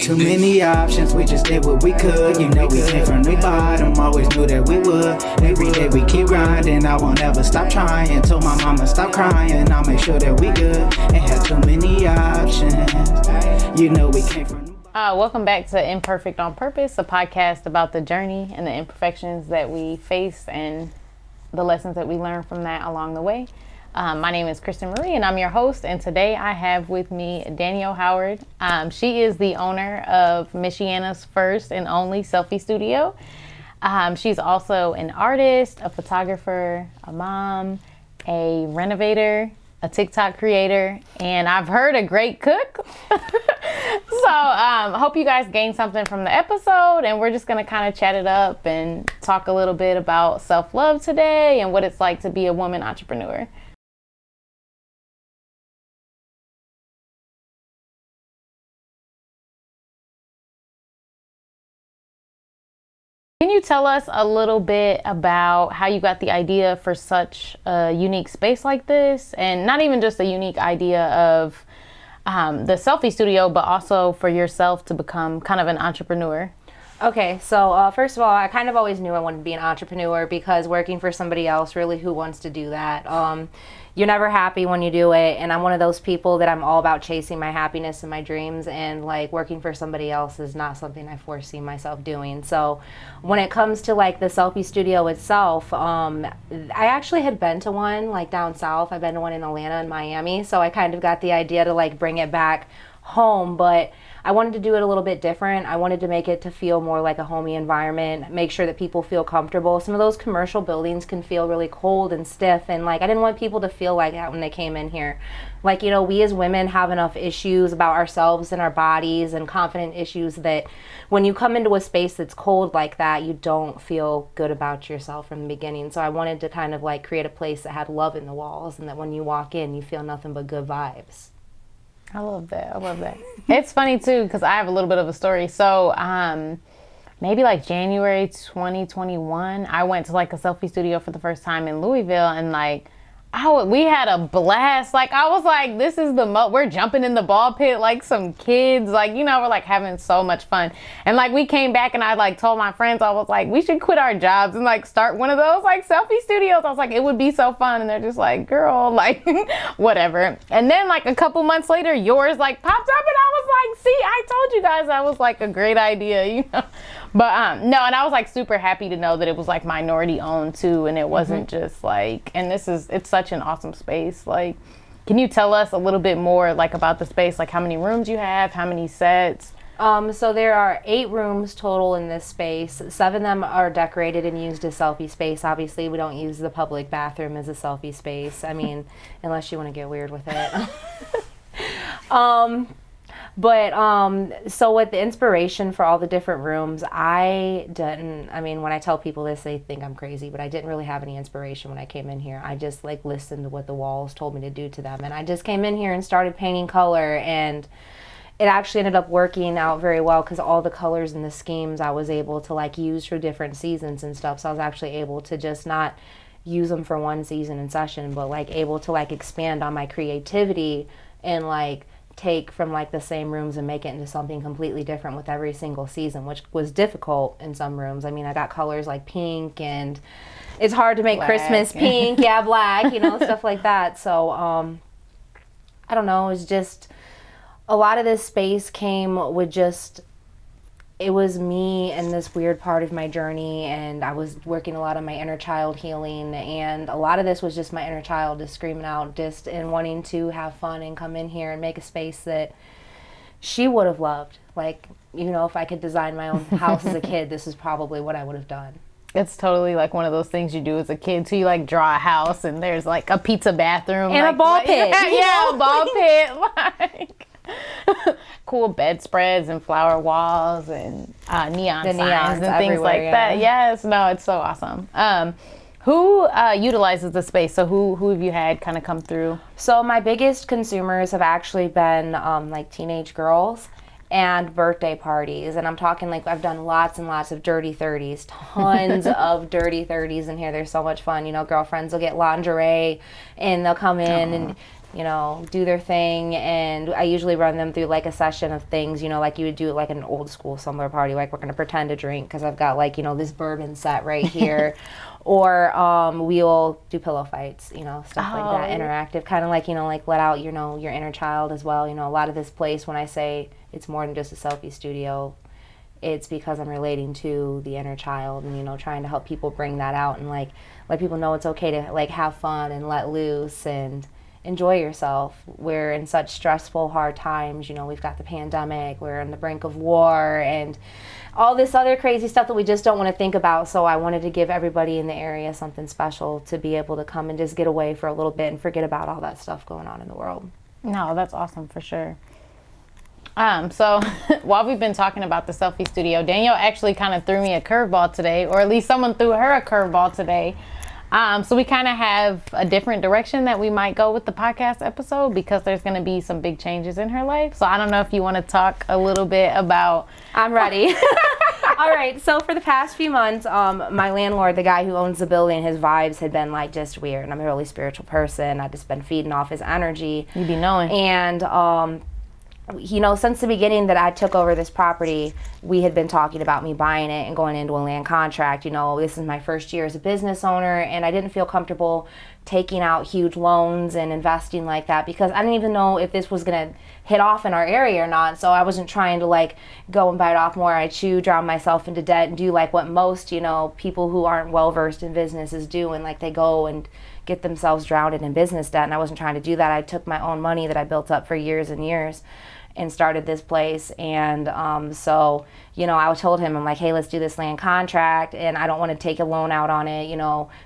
too many options, we just did what we could. You know we came from the bottom, always knew that we would. Every day we keep grinding, I won't ever stop trying. Told my mama stop crying, I'll make sure that we good. Ain't had too many options, you know we came from welcome back to Imperfect on Purpose, a podcast about the journey and the imperfections that we face and the lessons that we learn from that along the way. My name is Kristin Marie and I'm your host, and today I have with me Danielle Howard. She is the owner of Michiana's first and only selfie studio. She's also an artist, a photographer, a mom, a renovator, a TikTok creator, and I've heard a great cook. So hope you guys gained something from the episode, and we're just gonna kind of chat it up and talk a little bit about self-love today and what it's like to be a woman entrepreneur. Can you tell us a little bit about how you got the idea for such a unique space like this? And not even just a unique idea of the selfie studio, but also for yourself to become kind of an entrepreneur. Okay, so first of all, I kind of always knew I wanted to be an entrepreneur because working for somebody else, really, who wants to do that? You're never happy when you do it, and I'm one of those people that I'm all about chasing my happiness and my dreams, and like working for somebody else is not something I foresee myself doing. So when it comes to like the selfie studio itself, I actually had been to one like down south. I've been to one in Atlanta and Miami, so I kind of got the idea to like bring it back home, but I wanted to do it a little bit different. I wanted to make it to feel more like a homey environment, make sure that people feel comfortable. Some of those commercial buildings can feel really cold and stiff, and like I didn't want people to feel like that when they came in here. Like, you know, we as women have enough issues about ourselves and our bodies and confident issues that when you come into a space that's cold like that, you don't feel good about yourself from the beginning. So I wanted to kind of like create a place that had love in the walls, and that when you walk in, you feel nothing but good vibes. I love that. It's funny too, because I have a little bit of a story. So maybe like January 2021, I went to like a selfie studio for the first time in Louisville, and like we had a blast. Like I was like, this is we're jumping in the ball pit like some kids. Like, you know, we're like having so much fun. And like we came back and I like told my friends, I was like, we should quit our jobs and like start one of those like selfie studios. I was like, it would be so fun. And they're just like, girl, like whatever. And then like a couple months later, yours like popped up, and I was like, see, I told you guys that was like a great idea, you know. But no, and I was like super happy to know that it was like minority owned too, and it wasn't just like, and it's such an awesome space. Like, can you tell us a little bit more like about the space, like how many rooms you have, how many sets? So there are 8 rooms total in this space. 7 of them are decorated and used as selfie space. Obviously, we don't use the public bathroom as a selfie space. I mean, unless you want to get weird with it. So with the inspiration for all the different rooms, when I tell people this, they think I'm crazy, but I didn't really have any inspiration when I came in here. I just like listened to what the walls told me to do to them. And I just came in here and started painting color, and it actually ended up working out very well because all the colors and the schemes I was able to like use for different seasons and stuff. So I was actually able to just not use them for one season and session, but like able to like expand on my creativity and like take from like the same rooms and make it into something completely different with every single season, which was difficult in some rooms. I mean, I got colors like pink, and it's hard to make black. Christmas pink, yeah, black, you know, stuff like that. So I don't know, it was just a lot of this space came with just, it was me and this weird part of my journey, and I was working a lot on my inner child healing, and a lot of this was just my inner child just screaming out just and wanting to have fun and come in here and make a space that she would have loved. Like, you know, if I could design my own house as a kid, this is probably what I would have done. It's totally like one of those things you do as a kid too. You like draw a house and there's like a pizza bathroom and like, a ball pit. Yeah, a ball pit. Like cool bedspreads and flower walls and neon signs and things like that. Yes, no, it's so awesome. Who utilizes the space? So who have you had kind of come through? So my biggest consumers have actually been like teenage girls and birthday parties. And I'm talking like I've done lots and lots of dirty 30s, tons of dirty 30s in here. They're so much fun. You know, girlfriends will get lingerie and they'll come in and do their thing. And I usually run them through like a session of things, like you would do like an old school slumber party, like we're going to pretend to drink because I've got like, this bourbon set right here. Or we'll do pillow fights, stuff like that, interactive, kind of like, like let out, your inner child as well. A lot of this place, when I say it's more than just a selfie studio, it's because I'm relating to the inner child and, trying to help people bring that out and like let people know it's okay to like have fun and let loose and enjoy yourself. We're in such stressful, hard times. We've got the pandemic, we're on the brink of war and all this other crazy stuff that we just don't want to think about. So I wanted to give everybody in the area something special to be able to come and just get away for a little bit and forget about all that stuff going on in the world. No, that's awesome for sure. So while we've been talking about the selfie studio, Danielle actually kind of threw me a curveball today, or at least someone threw her a curveball today. So we kind of have a different direction that we might go with the podcast episode because there's going to be some big changes in her life. So I don't know if you want to talk a little bit about... I'm ready. All right. So for the past few months, my landlord, the guy who owns the building, his vibes had been like just weird. And I'm a really spiritual person. I've just been feeding off his energy. You be knowing. And... since the beginning that I took over this property, we had been talking about me buying it and going into a land contract. This is my first year as a business owner, and I didn't feel comfortable taking out huge loans and investing like that because I didn't even know if this was going to hit off in our area or not. So I wasn't trying to like go and bite off more. I drown myself into debt and do like what most, people who aren't well versed in businesses do, and like they go and get themselves drowned in business debt. And I wasn't trying to do that. I took my own money that I built up for years and years and started this place. And so, I told him, I'm like, hey, let's do this land contract, and I don't want to take a loan out on it,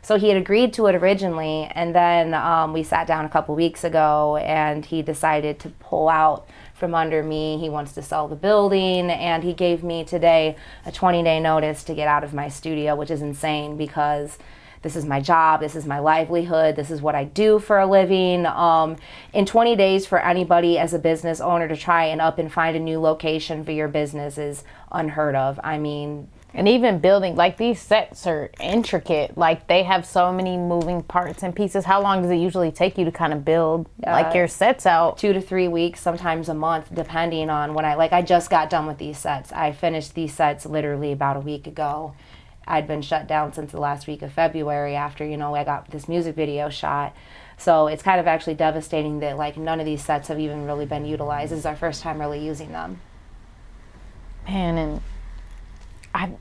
So he had agreed to it originally, and then we sat down a couple weeks ago, and he decided to pull out from under me. He wants to sell the building, and he gave me today a 20-day notice to get out of my studio, which is insane because this is my job, this is my livelihood, this is what I do for a living. In 20 days for anybody as a business owner to try and up and find a new location for your business is unheard of. I mean... And even building, like these sets are intricate. Like they have so many moving parts and pieces. How long does it usually take you to kind of build like your sets out? 2 to 3 weeks, sometimes a month, depending on when I just got done with these sets. I finished these sets literally about a week ago. I'd been shut down since the last week of February after, I got this music video shot. So it's kind of actually devastating that like none of these sets have even really been utilized. This is our first time really using them. Man, and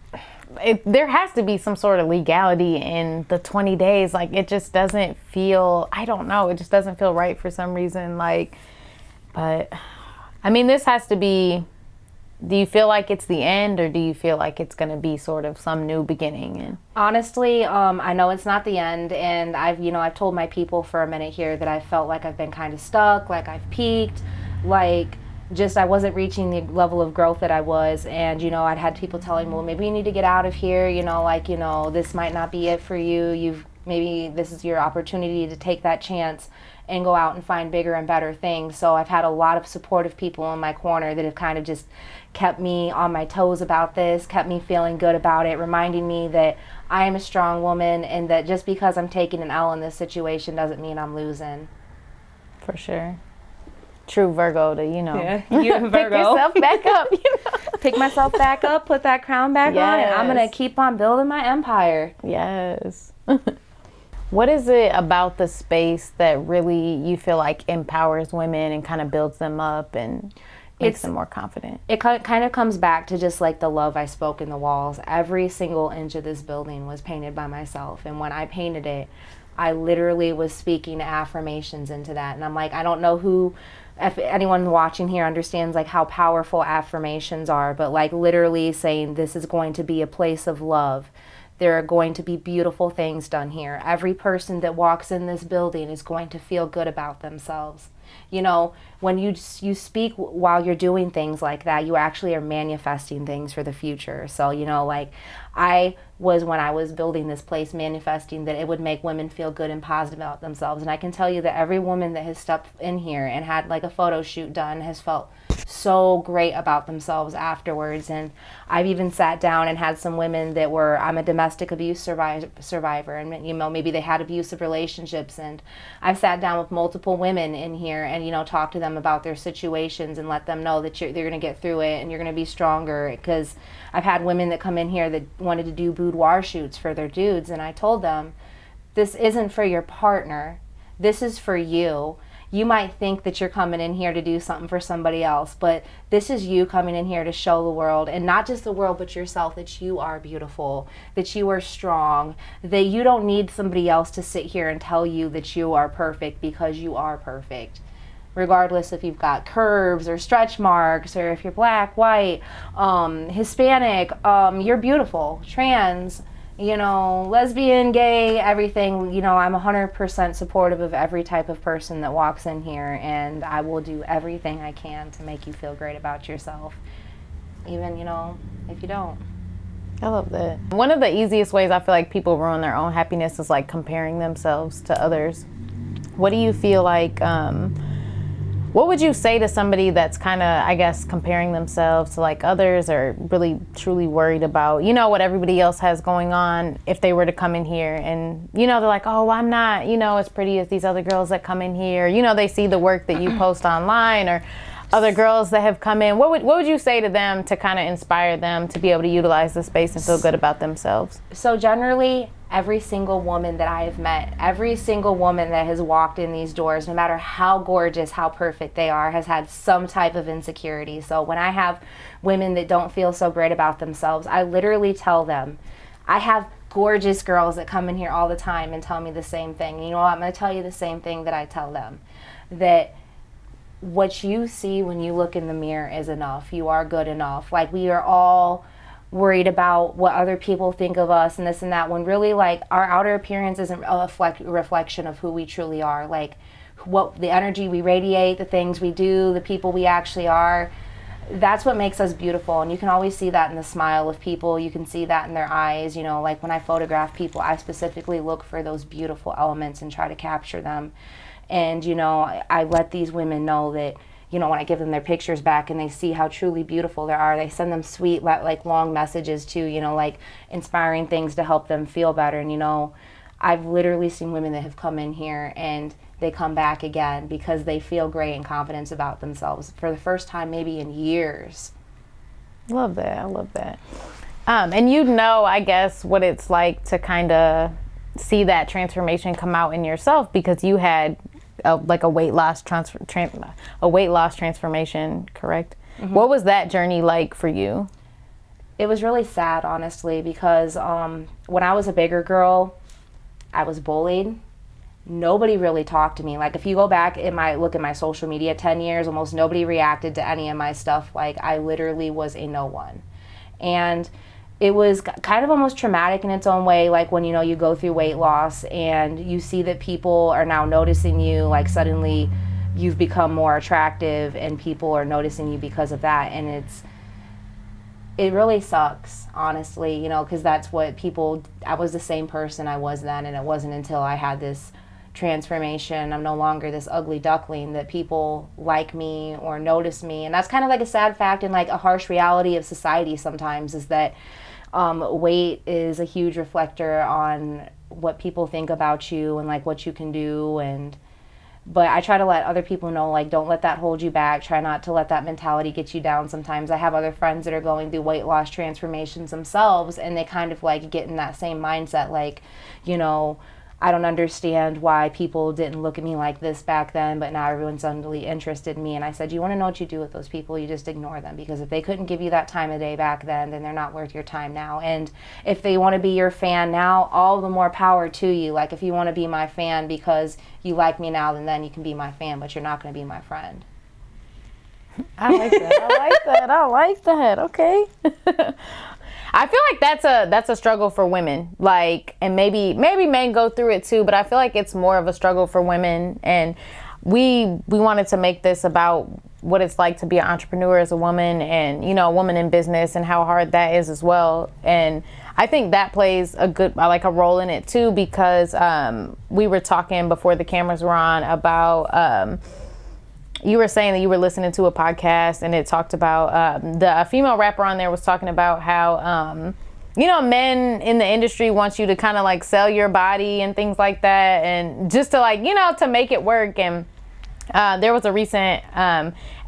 there has to be some sort of legality in the 20 days. Like it just doesn't feel, I don't know, it just doesn't feel right for some reason. But I mean, this has to be... Do you feel like it's the end, or do you feel like it's going to be sort of some new beginning? And honestly, I know it's not the end, and I've told my people for a minute here that I felt like I've been kind of stuck, like I've peaked, like just I wasn't reaching the level of growth that I was, and I'd had people telling me, well, maybe you need to get out of here, this might not be it for you. Maybe this is your opportunity to take that chance and go out and find bigger and better things. So I've had a lot of supportive people in my corner that have kind of just kept me on my toes about this, kept me feeling good about it, reminding me that I am a strong woman and that just because I'm taking an L in this situation doesn't mean I'm losing. For sure. True Virgo to, Yeah, you're Virgo. Pick yourself back up, Pick myself back up, put that crown back on, and I'm going to keep on building my empire. Yes. What is it about the space that really you feel like empowers women and kind of builds them up and makes them more confident? It kind of comes back to just like the love I spoke in the walls. Every single inch of this building was painted by myself. And when I painted it, I literally was speaking affirmations into that. And I'm like, I don't know if anyone watching here understands like how powerful affirmations are, but like literally saying this is going to be a place of love. There are going to be beautiful things done here. Every person that walks in this building is going to feel good about themselves. When you speak while you're doing things like that, you actually are manifesting things for the future. So, like I was, when I was building this place, manifesting that it would make women feel good and positive about themselves. And I can tell you that every woman that has stepped in here and had like a photo shoot done has felt so great about themselves afterwards. And I've even sat down and had some women that were, I'm a domestic abuse survivor, and maybe they had abusive relationships, and I've sat down with multiple women in here and talked to them about their situations and let them know that they're going to get through it and you're going to be stronger. Because I've had women that come in here that wanted to do boudoir shoots for their dudes, and I told them, this isn't for your partner, this is for you. You might think that you're coming in here to do something for somebody else, but this is you coming in here to show the world, and not just the world, but yourself, that you are beautiful, that you are strong, that you don't need somebody else to sit here and tell you that you are perfect, because you are perfect. Regardless if you've got curves or stretch marks, or if you're black, white, Hispanic, you're beautiful, trans, lesbian, gay, everything. I'm 100% supportive of every type of person that walks in here, and I will do everything I can to make you feel great about yourself, even, if you don't. I love that. One of the easiest ways I feel like people ruin their own happiness is like comparing themselves to others. What do you feel like, what would you say to somebody that's kind of, I guess, comparing themselves to like others, or really truly worried about, what everybody else has going on, if they were to come in here and, they're like, oh, I'm not, as pretty as these other girls that come in here. They see the work that you post online, or other girls that have come in. What would you say to them to kind of inspire them to be able to utilize the space and feel good about themselves? So generally, every single woman that I have met, every single woman that has walked in these doors, no matter how gorgeous, how perfect they are, has had some type of insecurity. So when I have women that don't feel so great about themselves, I literally tell them, I have gorgeous girls that come in here all the time and tell me the same thing. You know what? I'm going to tell you the same thing that I tell them, that what you see when you look in the mirror is enough. You are good enough. Like, we are all worried about what other people think of us and this and that, when really, like, our outer appearance isn't a reflection of who we truly are. Like, what the energy we radiate, the things we do, the people we actually are, that's what makes us beautiful. And you can always see that in the smile of people. You can see that in their eyes. Like when I photograph people, I specifically look for those beautiful elements and try to capture them. And I let these women know that, when I give them their pictures back and they see how truly beautiful they are, they send them sweet, like long messages too, like inspiring things to help them feel better. And I've literally seen women that have come in here and they come back again because they feel great and confident about themselves for the first time maybe in years. Love that. I love that. And I guess, what it's like to kind of see that transformation come out in yourself, because you had a weight loss transformation, correct? Mm-hmm. What was that journey like for you? It was really sad, honestly, because when I was a bigger girl, I was bullied. Nobody really talked to me. Like, if you go back and look at my social media 10 years, almost nobody reacted to any of my stuff. Like, I literally was a no one. And it was kind of almost traumatic in its own way, like when you go through weight loss and you see that people are now noticing you, like suddenly you've become more attractive and people are noticing you because of that. And it really sucks, honestly, because that's what I was the same person I was then, and it wasn't until I had this transformation, I'm no longer this ugly duckling, that people like me or notice me. And that's kind of like a sad fact and like a harsh reality of society sometimes, is that weight is a huge reflector on what people think about you and like what you can do. But I try to let other people know, like, don't let that hold you back. Try not to let that mentality get you down sometimes. I have other friends that are going through weight loss transformations themselves, and they kind of like get in that same mindset, like, I don't understand why people didn't look at me like this back then, but now everyone's suddenly interested in me. And I said, you want to know what you do with those people? You just ignore them, because if they couldn't give you that time of day back then they're not worth your time now. And if they want to be your fan now, all the more power to you. Like, if you want to be my fan because you like me now, then you can be my fan, but you're not going to be my friend. I like that. I like that. Okay. I feel like that's a struggle for women, like, and maybe men go through it too, but I feel like it's more of a struggle for women. And we wanted to make this about what it's like to be an entrepreneur as a woman, and a woman in business, and how hard that is as well. And I think that plays a role in it too, because we were talking before the cameras were on about you were saying that you were listening to a podcast and it talked about a female rapper on there was talking about how men in the industry want you to kind of like sell your body and things like that, and just to like to make it work. And there was a recent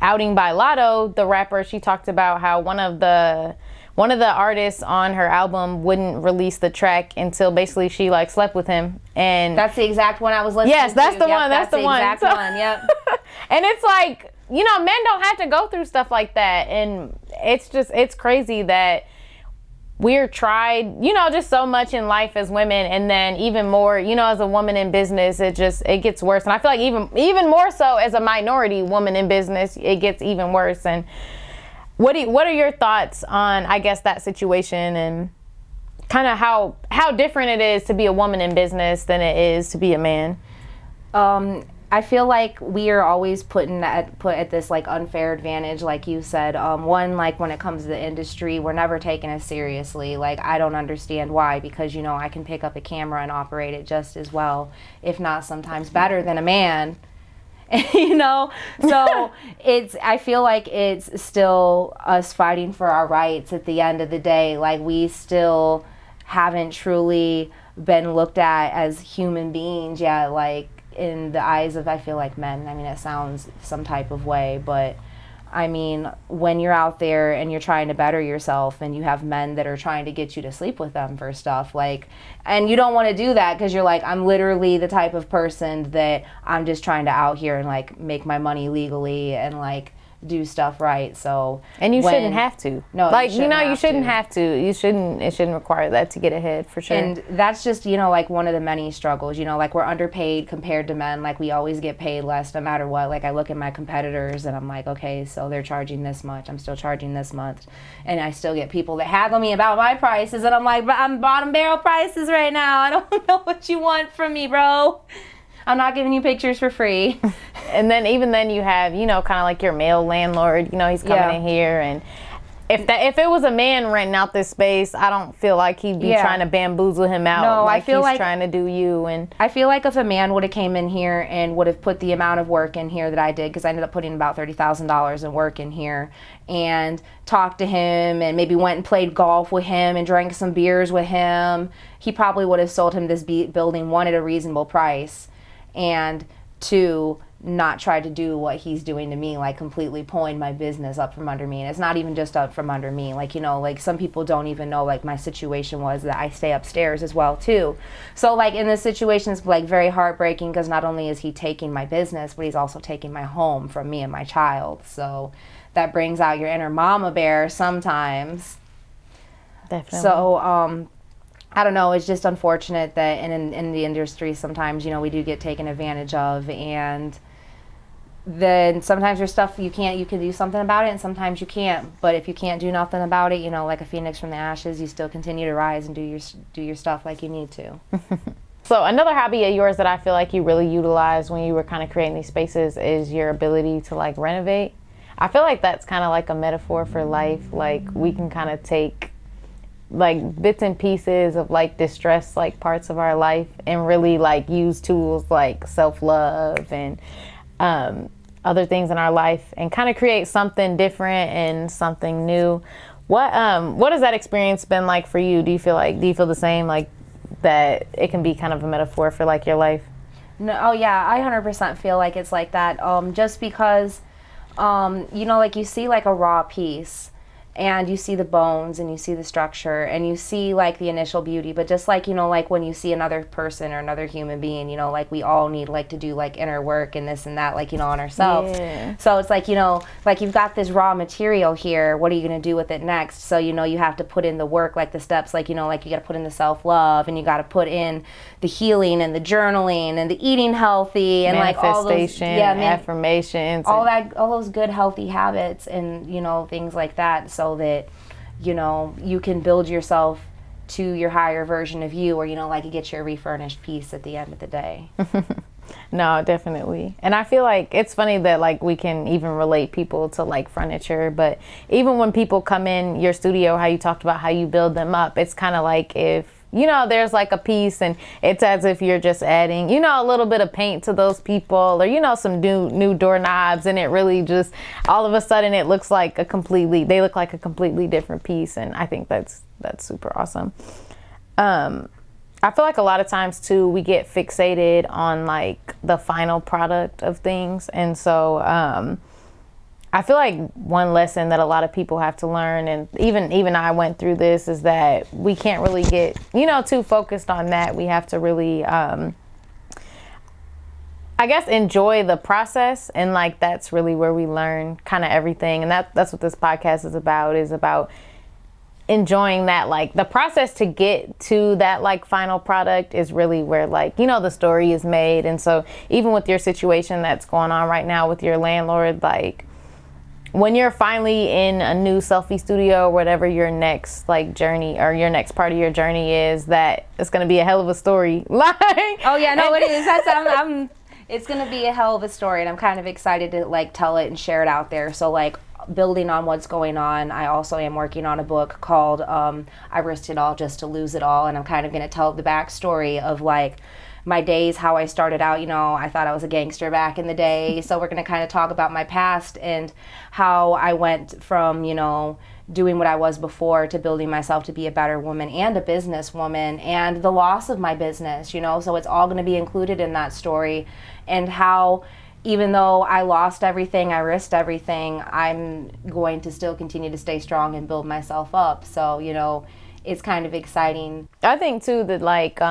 outing by Lotto, the rapper. She talked about how one of the artists on her album wouldn't release the track until basically she like slept with him. And that's the exact one I was listening to. Yes, that's the one. That's the one. Exact one. Yep. And it's like, men don't have to go through stuff like that. And it's crazy that we're tried, just so much in life as women, and then even more, as a woman in business, it gets worse. And I feel like even more so as a minority woman in business, it gets even worse. And what are your thoughts on, I guess, that situation, and kind of how different it is to be a woman in business than it is to be a man? I feel like we are always put at this like unfair advantage, like you said. One, like when it comes to the industry, we're never taken as seriously. Like, I don't understand why, because I can pick up a camera and operate it just as well, if not sometimes better than a man. So I feel like it's still us fighting for our rights at the end of the day. Like, we still haven't truly been looked at as human beings yet, like in the eyes of, I feel like, men. I mean, it sounds some type of way, but I mean, when you're out there and you're trying to better yourself and you have men that are trying to get you to sleep with them for stuff, like, and you don't want to do that because you're like, I'm literally the type of person that I'm just trying to out here and like make my money legally and like do stuff right. So, and you shouldn't have to. No, like, you shouldn't have to. It shouldn't require that to get ahead, for sure. And that's just, like one of the many struggles, like we're underpaid compared to men. Like, we always get paid less no matter what. Like, I look at my competitors and I'm like, okay, so they're charging this much, I'm still charging this much. And I still get people that haggle me about my prices, and I'm like, but I'm bottom barrel prices right now. I don't know what you want from me, bro. I'm not giving you pictures for free. And then even then you have, kind of like your male landlord, he's coming in here, and if it was a man renting out this space, I don't feel like he'd be trying to bamboozle him out. No, like I feel he's trying to do you. And I feel like if a man would have came in here and would have put the amount of work in here that I did, because I ended up putting about $30,000 in work in here, and talked to him and maybe went and played golf with him and drank some beers with him, he probably would have sold him this building, one, at a reasonable price, and two, not try to do what he's doing to me, like completely pulling my business up from under me. And it's not even just up from under me. Like, like some people don't even know, like, my situation was that I stay upstairs as well too. So like in this situation, it's like very heartbreaking, because not only is he taking my business, but he's also taking my home from me and my child. So that brings out your inner mama bear sometimes. Definitely. So I don't know, it's just unfortunate that in the industry sometimes, we do get taken advantage of, and then sometimes there's stuff you can do something about it, and sometimes you can't. But if you can't do nothing about it, like a phoenix from the ashes, you still continue to rise and do your stuff like you need to. So another hobby of yours that I feel like you really utilized when you were kind of creating these spaces is your ability to like renovate. I feel like that's kind of like a metaphor for life. Like, we can kind of take like bits and pieces of like distressed like parts of our life and really like use tools like self-love and other things in our life and kind of create something different and something new. What has that experience been like for you? Do you feel the same, like that it can be kind of a metaphor for like your life? No, oh yeah, I 100% feel like it's like that. Just because like you see like a raw piece, and you see the bones and you see the structure and you see like the initial beauty, but just like like when you see another person or another human being, like we all need like to do like inner work and this and that, like on ourselves. Yeah. So it's like like you've got this raw material here, what are you going to do with it next? So you have to put in the work, like the steps, like like you got to put in the self-love, and you got to put in the healing and the journaling and the eating healthy and like all those affirmations, all those good healthy habits and things like that, so that you can build yourself to your higher version of you, or like you get your refurnished piece at the end of the day. No, definitely. And I feel like it's funny that like we can even relate people to like furniture, but even when people come in your studio, how you talked about how you build them up, it's kind of like if you know, there's like a piece and it's as if you're just adding, you know, a little bit of paint to those people, or, you know, some new doorknobs, and it really just, all of a sudden it looks like they look like a completely different piece. And I think that's super awesome. I feel like a lot of times too, we get fixated on like the final product of things. And so, I feel like one lesson that a lot of people have to learn, and even I went through this, is that we can't really get, you know, too focused on that. We have to really, I guess, enjoy the process. And like, that's really where we learn kind of everything. And that's what this podcast is about enjoying that, like the process to get to that like final product is really where, like, you know, the story is made. And so even with your situation that's going on right now with your landlord, like, when you're finally in a new selfie studio, or whatever your next like journey or your next part of your journey is, that it's going to be a hell of a story. Like, oh yeah, no, it is. It's going to be a hell of a story, and I'm kind of excited to like tell it and share it out there. So like, building on what's going on, I also am working on a book called I Risked It All Just to Lose It All, and I'm kind of going to tell the backstory of like my days, how I started out. You know, I thought I was a gangster back in the day. So we're going to kind of talk about my past and how I went from, you know, doing what I was before to building myself to be a better woman and a businesswoman, and the loss of my business, you know. So it's all going to be included in that story, and how even though I lost everything, I risked everything, I'm going to still continue to stay strong and build myself up. So, you know, it's kind of exciting. I think too that like,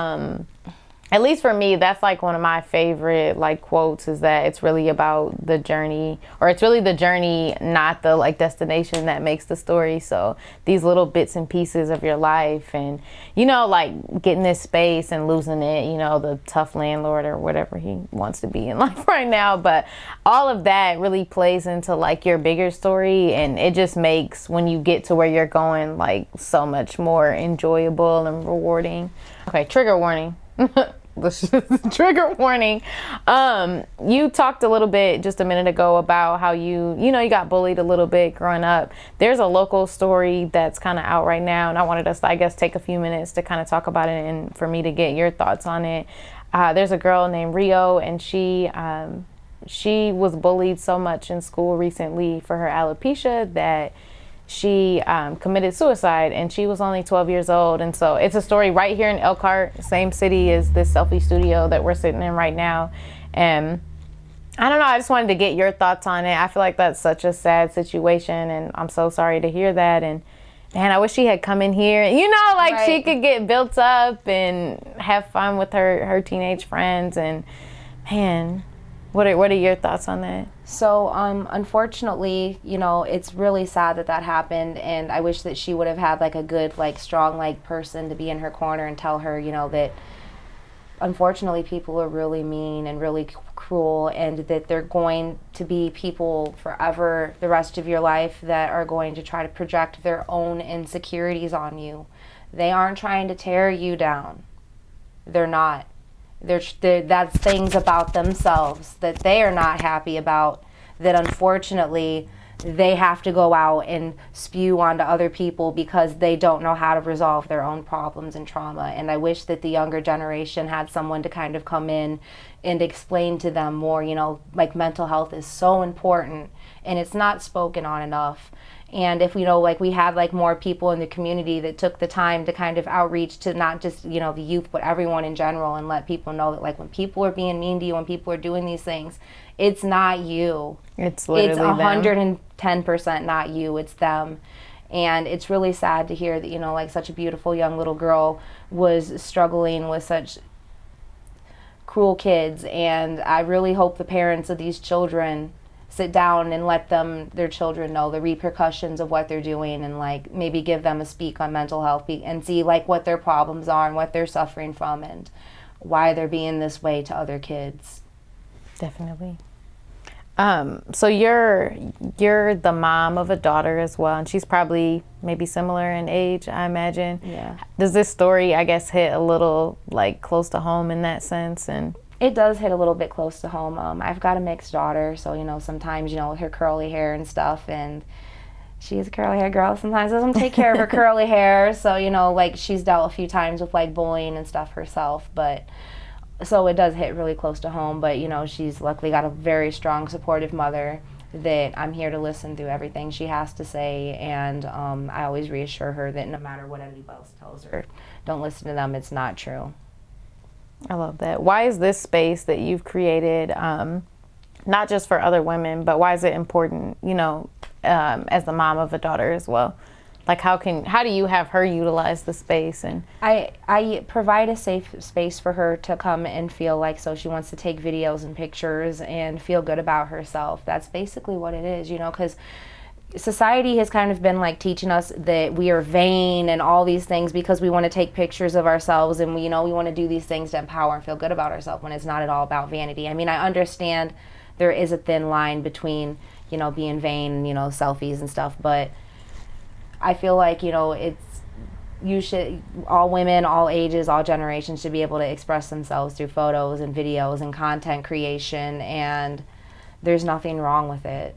at least for me, that's like one of my favorite like quotes, is that it's really about the journey, or it's really the journey, not the like destination, that makes the story. So these little bits and pieces of your life, and, you know, like getting this space and losing it, you know, the tough landlord or whatever he wants to be in life right now. But all of that really plays into like your bigger story, and it just makes, when you get to where you're going, like so much more enjoyable and rewarding. Okay, trigger warning. Trigger warning. You talked a little bit just a minute ago about how you got bullied a little bit growing up. There's a local story that's kind of out right now, and I wanted us to, I guess, take a few minutes to kind of talk about it and for me to get your thoughts on it. There's a girl named Rio, and she was bullied so much in school recently for her alopecia that she committed suicide, and she was only 12 years old. And so it's a story right here in Elkhart, same city as this selfie studio that we're sitting in right now. And I don't know, I just wanted to get your thoughts on it. I feel like that's such a sad situation, and I'm so sorry to hear that. And man, I wish she had come in here, you know, like right. She could get built up and have fun with her teenage friends. And man, what are your thoughts on that? So, unfortunately, you know, it's really sad that happened, and I wish that she would have had like a good, like strong, like person to be in her corner and tell her, you know, that unfortunately people are really mean and really cruel, and that they're going to be people forever, the rest of your life, that are going to try to project their own insecurities on you. They aren't trying to tear you down. They're not. That's things about themselves that they are not happy about, that unfortunately they have to go out and spew onto other people because they don't know how to resolve their own problems and trauma. And I wish that the younger generation had someone to kind of come in and explain to them more, you know, like mental health is so important and it's not spoken on enough. And if, you know, like we had like more people in the community that took the time to kind of outreach to not just, you know, the youth, but everyone in general, and let people know that like when people are being mean to you, when people are doing these things, it's not you. It's literally 110% not you, it's them. And it's really sad to hear that, you know, like such a beautiful young little girl was struggling with such cruel kids. And I really hope the parents of these children sit down and let their children know the repercussions of what they're doing, and like maybe give them a speak on mental health and see like what their problems are and what they're suffering from and why they're being this way to other kids. Definitely. So you're the mom of a daughter as well, and she's probably maybe similar in age, I imagine. Yeah. Does this story, I guess, hit a little like close to home in that sense? And it does hit a little bit close to home. I've got a mixed daughter, so, you know, sometimes, you know, with her curly hair and stuff, and She is a curly hair girl. Sometimes doesn't take care of her curly hair. So, you know, like she's dealt a few times with like bullying and stuff herself. But so it does hit really close to home. But, you know, she's luckily got a very strong, supportive mother that I'm here to listen through everything she has to say. And I always reassure her that no matter what anybody else tells her, don't listen to them. It's not true. I love that. Why is this space that you've created, not just for other women, but why is it important, you know, as the mom of a daughter as well? Like how do you have her utilize the space? And I provide a safe space for her to come and feel like, so she wants to take videos and pictures and feel good about herself. That's basically what it is, you know, because society has kind of been like teaching us that we are vain and all these things because we want to take pictures of ourselves, and we, you know, we want to do these things to empower and feel good about ourselves, when it's not at all about vanity. I mean, I understand there is a thin line between, you know, being vain and, you know, selfies and stuff, but I feel like, you know, all women, all ages, all generations should be able to express themselves through photos and videos and content creation, and there's nothing wrong with it.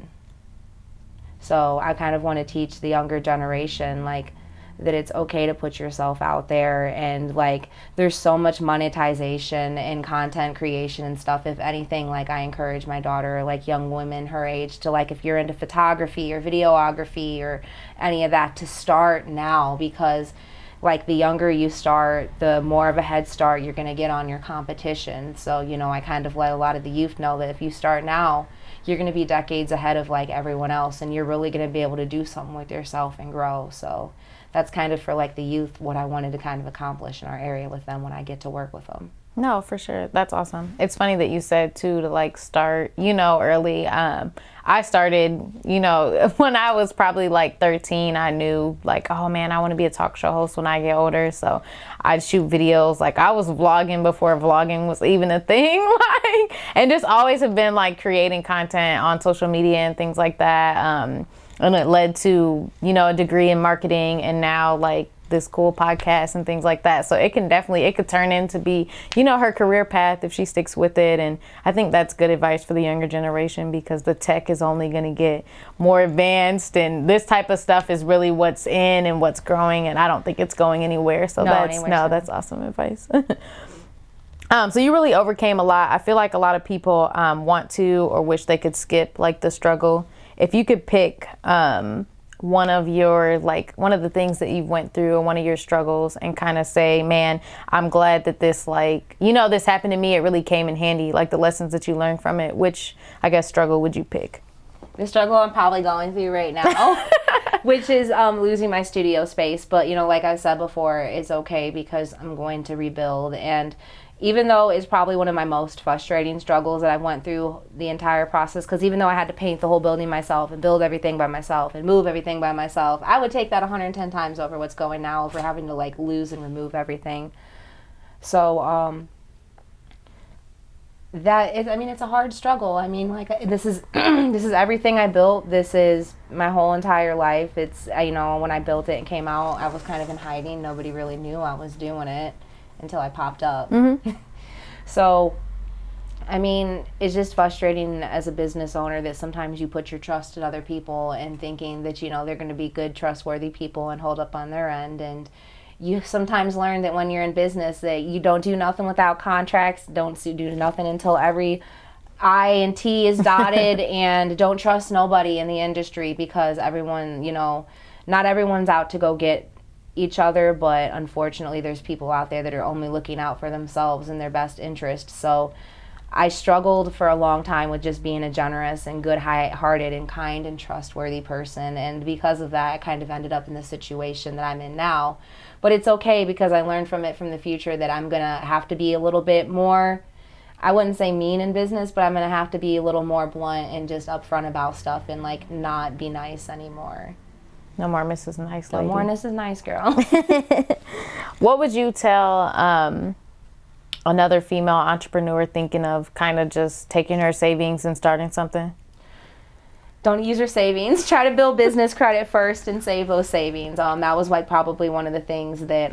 So I kind of want to teach the younger generation, like, that it's okay to put yourself out there, and like there's so much monetization in content creation and stuff. If anything, like I encourage my daughter, like young women her age, to like, if you're into photography or videography or any of that, to start now, because like the younger you start, the more of a head start you're going to get on your competition. So, you know, I kind of let a lot of the youth know that if you start now, you're going to be decades ahead of like everyone else, and you're really going to be able to do something with yourself and grow. So that's kind of for like the youth what I wanted to kind of accomplish in our area with them when I get to work with them. no, for sure. That's awesome. It's funny that you said too, to like start, you know, early. I started, you know, when I was probably like 13, I knew like, oh man, I want to be a talk show host when I get older. So I'd shoot videos. Like I was vlogging before vlogging was even a thing, like, and just always have been like creating content on social media and things like that. And it led to, you know, a degree in marketing, and now like this cool podcast and things like that. So it could turn into be, you know, her career path if she sticks with it. And I think that's good advice for the younger generation, because the tech is only going to get more advanced, and this type of stuff is really what's in and what's growing, and I don't think it's going anywhere. So that's awesome advice. So you really overcame a lot. I feel like a lot of people want to or wish they could skip like the struggle. If you could pick one of the things that you've went through or one of your struggles and kind of say, man, I'm glad that this, like, you know, this happened to me. It really came in handy, like the lessons that you learned from it. Which, I guess, struggle would you pick? The struggle I'm probably going through right now, which is losing my studio space. But, you know, like I said before, it's okay because I'm going to rebuild. And even though it's probably one of my most frustrating struggles that I went through the entire process, because even though I had to paint the whole building myself and build everything by myself and move everything by myself, I would take that 110 times over what's going now over having to like lose and remove everything. So it's a hard struggle. I mean, like, this is this is everything I built. This is my whole entire life. It's, you know, when I built it and came out, I was kind of in hiding. Nobody really knew I was doing it until I popped up. Mm-hmm. So, I mean, it's just frustrating as a business owner that sometimes you put your trust in other people and thinking that, you know, they're going to be good, trustworthy people and hold up on their end. And you sometimes learn that when you're in business that you don't do nothing without contracts, don't do nothing until every I and T is dotted, and don't trust nobody in the industry, because everyone, you know, not everyone's out to go get each other, but unfortunately there's people out there that are only looking out for themselves and their best interest. So I struggled for a long time with just being a generous and good-hearted and kind and trustworthy person, and because of that I kind of ended up in the situation that I'm in now. But it's okay, because I learned from it from the future that I'm gonna have to be a little bit more, I wouldn't say mean in business, but I'm gonna have to be a little more blunt and just upfront about stuff and like not be nice anymore. No more Mrs. Nice Lady. No more Mrs. Nice Girl. What would you tell another female entrepreneur thinking of kind of just taking her savings and starting something? Don't use your savings. Try to build business credit first and save those savings. That was like probably one of the things that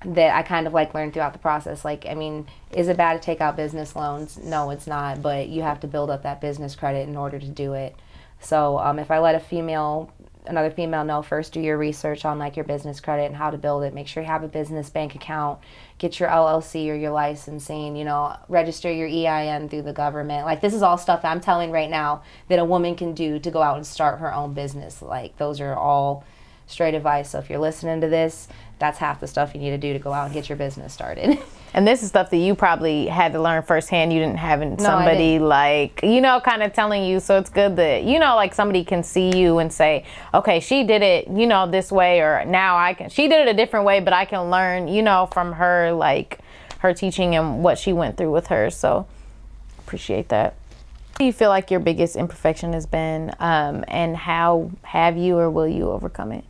that I kind of like learned throughout the process. Like, I mean, is it bad to take out business loans? No, it's not, but you have to build up that business credit in order to do it. So if I let a female another female know, first do your research on like your business credit and how to build it. Make sure you have a business bank account, get your LLC or your licensing, you know, register your EIN through the government. Like, this is all stuff I'm telling right now that a woman can do to go out and start her own business. Like, those are all straight advice. So if you're listening to this, that's half the stuff you need to do to go out and get your business started. And this is stuff that you probably had to learn firsthand. You didn't have somebody like, you know, kind of telling you. So it's good that, you know, like somebody can see you and say, okay, she did it, you know, this way, or now she did it a different way, but I can learn, you know, from her, like her teaching and what she went through with her. So appreciate that. What do you feel like your biggest imperfection has been, and how have you or will you overcome it?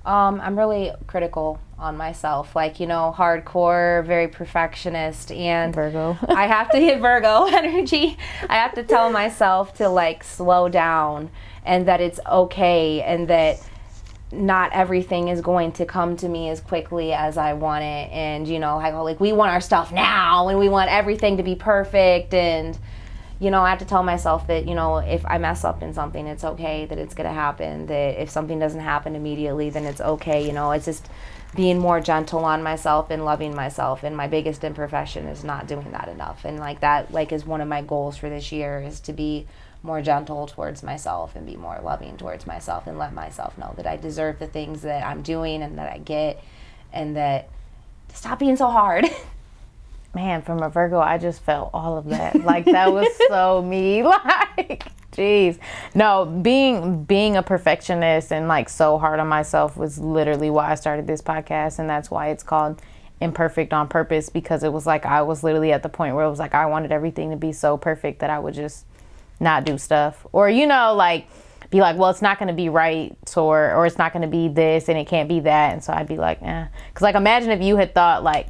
I'm really critical on myself, like, you know, hardcore, very perfectionist, and Virgo. I have to hit Virgo energy. I have to tell myself to like slow down, and that it's okay, and that not everything is going to come to me as quickly as I want it. And, you know, like we want our stuff now, and we want everything to be perfect. And, you know, I have to tell myself that, you know, if I mess up in something, it's okay, that it's going to happen, that if something doesn't happen immediately, then it's okay. You know, it's just being more gentle on myself and loving myself. And my biggest imperfection is not doing that enough. And like that, like, is one of my goals for this year, is to be more gentle towards myself and be more loving towards myself, and let myself know that I deserve the things that I'm doing and that I get, and that stop being so hard. Man, from a Virgo, I just felt all of that. Like, that was so me. Like, jeez. No, being a perfectionist and like so hard on myself was literally why I started this podcast. And that's why it's called Imperfect on purpose, because it was like I was literally at the point where it was like I wanted everything to be so perfect that I would just not do stuff. Or, you know, like be like, well, it's not going to be right, or it's not going to be this and it can't be that. And so I'd be like, eh. Because like, imagine if you had thought like,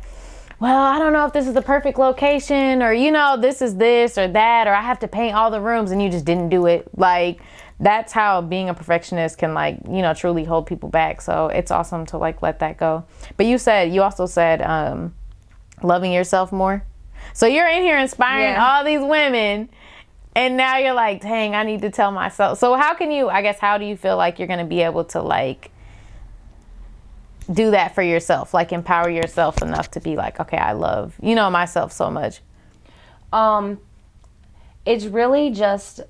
well, I don't know if this is the perfect location, or, you know, this is this or that, or I have to paint all the rooms, and you just didn't do it. Like, that's how being a perfectionist can, like, you know, truly hold people back. So it's awesome to like let that go. But you also said loving yourself more. So you're in here inspiring all these women, and now you're like, dang, I need to tell myself. So how do you feel like you're going to be able to like do that for yourself, like empower yourself enough to be like, okay, I love, you know, myself so much? It's really just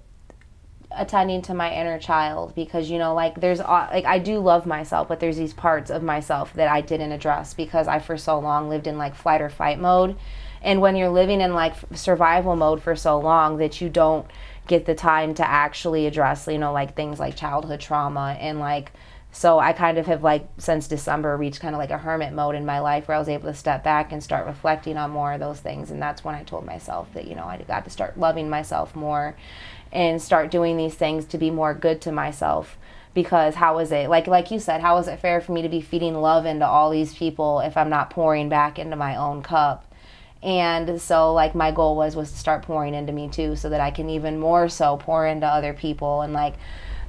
attending to my inner child, because, you know, like there's like, I do love myself, but there's these parts of myself that I didn't address because I for so long lived in like flight or fight mode. And when you're living in like survival mode for so long, that you don't get the time to actually address, you know, like things like childhood trauma. And like, so I kind of have like since December reached kind of like a hermit mode in my life, where I was able to step back and start reflecting on more of those things. And that's when I told myself that, you know, I got to start loving myself more and start doing these things to be more good to myself. Because how is it, like you said, how is it fair for me to be feeding love into all these people if I'm not pouring back into my own cup? And so like my goal was to start pouring into me too, so that I can even more so pour into other people, and like,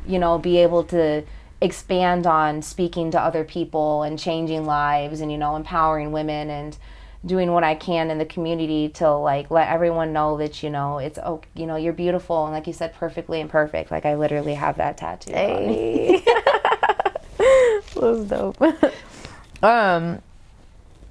you know, be able to expand on speaking to other people and changing lives, and, you know, empowering women, and doing what I can in the community to like let everyone know that, you know, it's okay, you know, you're beautiful, and like you said, perfectly imperfect. Like, I literally have that tattoo on me. That's dope.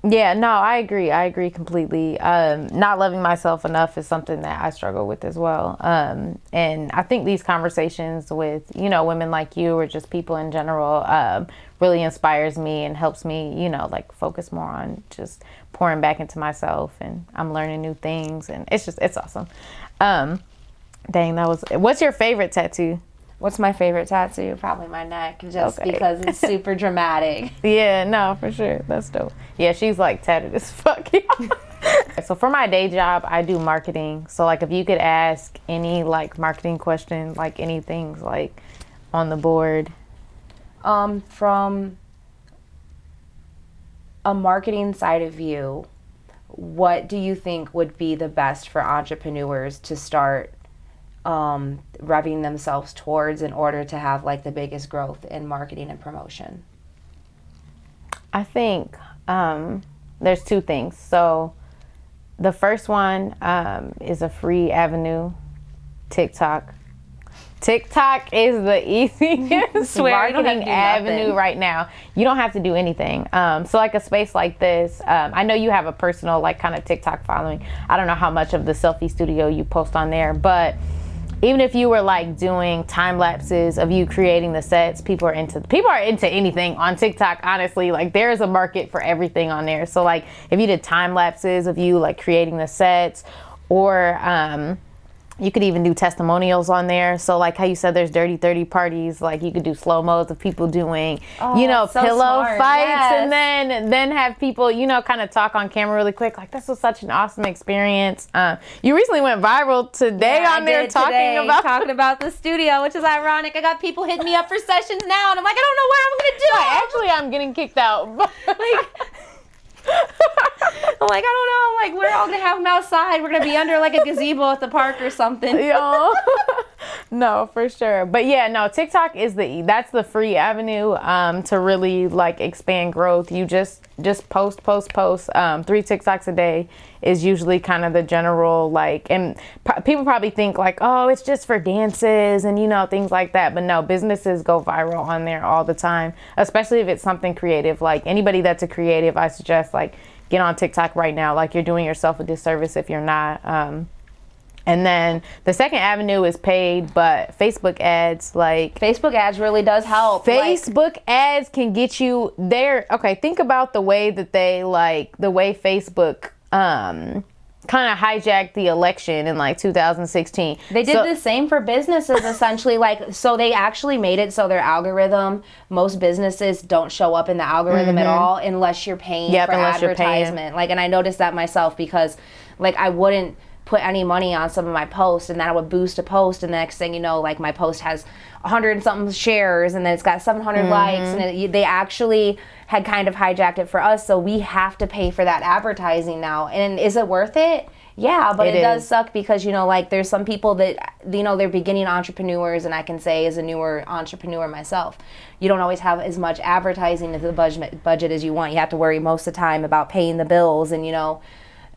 Yeah, no, I agree completely. Not loving myself enough is something that I struggle with as well. And I think these conversations with, you know, women like you, or just people in general, really inspires me and helps me, you know, like focus more on just pouring back into myself, and I'm learning new things, and it's awesome. Dang, what's your favorite tattoo? What's my favorite tattoo? Probably my neck, just because it's super dramatic. Yeah, no, for sure. That's dope. Yeah, she's like tatted as fuck. So for my day job, I do marketing. So like, if you could ask any like marketing question, like anything like on the board. From a marketing side of view, what do you think would be the best for entrepreneurs to start revving themselves towards in order to have like the biggest growth in marketing and promotion? I think there's two things. So the first one is a free avenue, TikTok. TikTok is the easiest Swear, you don't have to marketing do avenue nothing. right now. You don't have to do anything. So like a space like this, I know you have a personal like kind of TikTok following. I don't know how much of the selfie studio you post on there, but even if you were like doing time lapses of you creating the sets, people are into anything on TikTok, honestly. Like there is a market for everything on there. So like if you did time lapses of you like creating the sets, or you could even do testimonials on there. So like how you said there's dirty 30 parties, like you could do slow-mos of people doing, Oh, so pillow smart. fights, Yes. and then have people, kind of talk on camera really quick. Like this was such an awesome experience. You recently went viral today Yeah, on I there did talking today, about the studio, which is ironic. I got people hitting me up for sessions now, and I'm like, I don't know where I'm gonna do it. Actually, I'm getting kicked out. I'm like, I don't know. I'm like, we're all gonna have them outside. We're gonna be under like a gazebo at the park or something. No, for sure. But yeah, no, TikTok is that's the free avenue to really like expand growth. You just post. 3 TikToks a day is usually kind of the general like, and people probably think like, oh, it's just for dances and things like that. But no, businesses go viral on there all the time, especially if it's something creative. Like anybody that's a creative, I suggest like get on TikTok right now. Like you're doing yourself a disservice if you're not. And then the second avenue is paid, but Facebook ads, like Facebook ads really does help. Facebook ads can get you there. Okay, think about the way that the way Facebook kind of hijacked the election in like 2016. They did the same for businesses essentially. Like, so they actually made it so their algorithm, most businesses don't show up in the algorithm at all unless you're paying for advertisement. Like, and I noticed that myself because like I wouldn't put any money on some of my posts, and then I would boost a post, and the next thing you know, like my post has 100 and something shares, and then it's got 700 likes, and they actually had kind of hijacked it for us, so we have to pay for that advertising now. And is it worth it? Yeah, but it does suck because, like there's some people that, they're beginning entrepreneurs, and I can say as a newer entrepreneur myself, you don't always have as much advertising into the budget as you want. You have to worry most of the time about paying the bills and,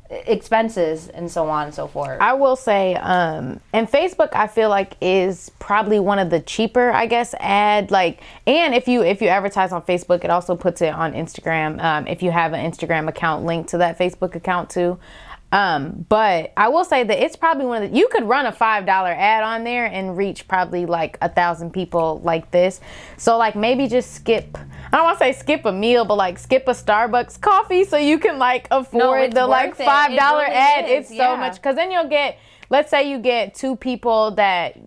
expenses and so on and so forth. I will say, and Facebook I feel like is probably one of the cheaper, I guess, and if you advertise on Facebook, it also puts it on Instagram, if you have an Instagram account linked to that Facebook account too. But I will say that it's probably you could run a $5 ad on there and reach probably like 1,000 people like this. So like maybe just skip, I don't want to say skip a meal, but like skip a Starbucks coffee so you can like afford the like $5 ad. It's so much, because then you'll get, let's say you get 2 people that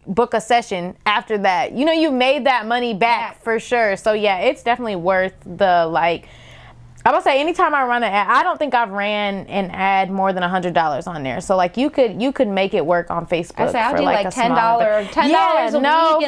book a session after that. You made that money back for sure. So yeah, it's definitely worth the like, I would say anytime I run an ad, I don't think I've ran an ad more than $100 on there. So like you could make it work on Facebook. I say I'll do like $10 a week and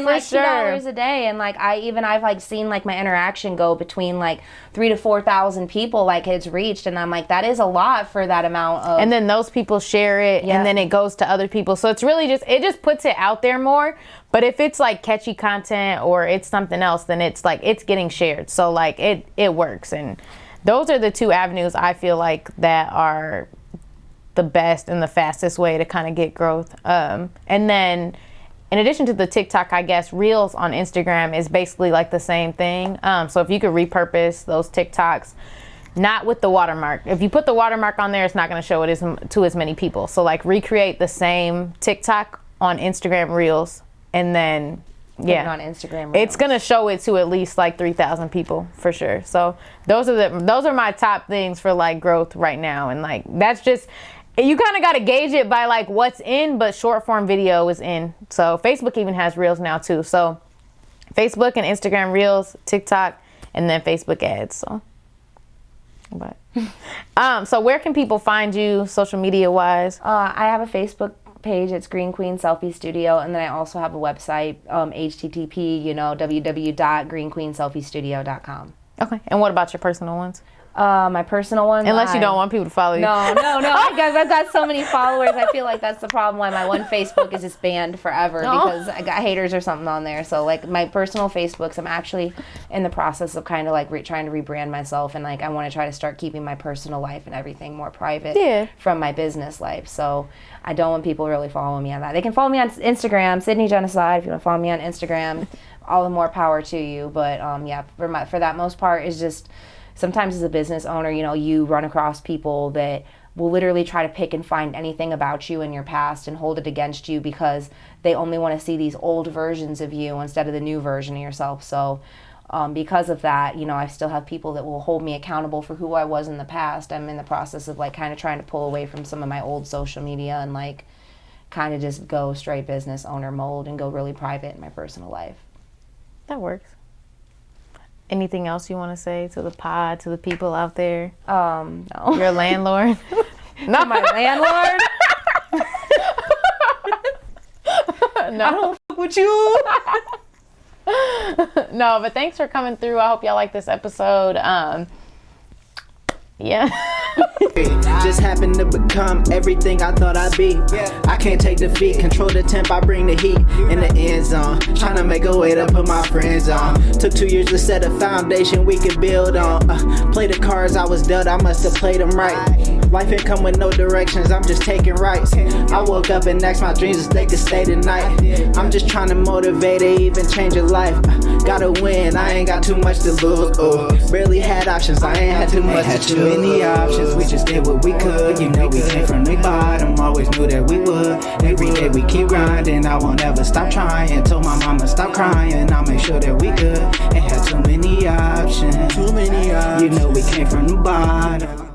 like $2 a day, and like I've like seen like my interaction go between like 3,000 to 4,000 people like it's reached, and I'm like, that is a lot for that amount of. And then those people share it, and then it goes to other people. So it's really just puts it out there more. But if it's like catchy content or it's something else, then it's like it's getting shared. So like it works. And those are the 2 avenues I feel like that are the best and the fastest way to kind of get growth. And then in addition to the TikTok, I guess Reels on Instagram is basically like the same thing. So if you could repurpose those TikToks, not with the watermark. If you put the watermark on there, it's not going to show it to as many people. So like recreate the same TikTok on Instagram Reels, and then on Instagram Reels. It's gonna show it to at least like 3,000 people for sure. So those are my top things for like growth right now. And like that's just, you kind of got to gauge it by like what's in, but short form video is in. So Facebook even has Reels now too. So Facebook and Instagram Reels, TikTok, and then Facebook ads. So so where can people find you social media wise? I have a Facebook page. It's Green Queen Selfie Studio, and then I also have a website, http www.greenqueenselfiestudio.com. Okay. And what about your personal ones? My personal ones. Unless you don't want people to follow you. No. I've got so many followers. I feel like that's the problem. Why my one Facebook is just banned forever because I got haters or something on there. So like my personal Facebooks, I'm actually in the process of kind of like trying to rebrand myself, and like I want to try to start keeping my personal life and everything more private from my business life. So I don't want people really following me on that. They can follow me on Instagram, Sydney Genocide. If you want to follow me on Instagram, all the more power to you. But for that most part, is just. Sometimes as a business owner, you run across people that will literally try to pick and find anything about you in your past and hold it against you because they only want to see these old versions of you instead of the new version of yourself. So because of that, I still have people that will hold me accountable for who I was in the past. I'm in the process of like kind of trying to pull away from some of my old social media and like kind of just go straight business owner mode and go really private in my personal life. That works. Anything else you want to say to the pod, to the people out there? No. Your landlord? Not my landlord? No. I don't fuck with you. No, but thanks for coming through. I hope y'all like this episode. Yeah. Just happened to become everything I thought I'd be. I can't take defeat, control the temp, I bring the heat. In the end zone, trying to make a way to put my friends on. Took 2 years to set a foundation we could build on. Play the cards I was dealt, I must have played them right. Life ain't come with no directions, I'm just taking rights. I woke up and asked my dreams if they could stay tonight. I'm just trying to motivate or even change a life. Gotta win, I ain't got too much to lose. Barely had options, I ain't had too much to choose. Many options, we just did what we could. We came from the bottom, always knew that we would. Every day we keep grinding, I won't ever stop trying. Told my mama stop crying, I'll make sure that we good. Ain't had too many options. We came from the bottom.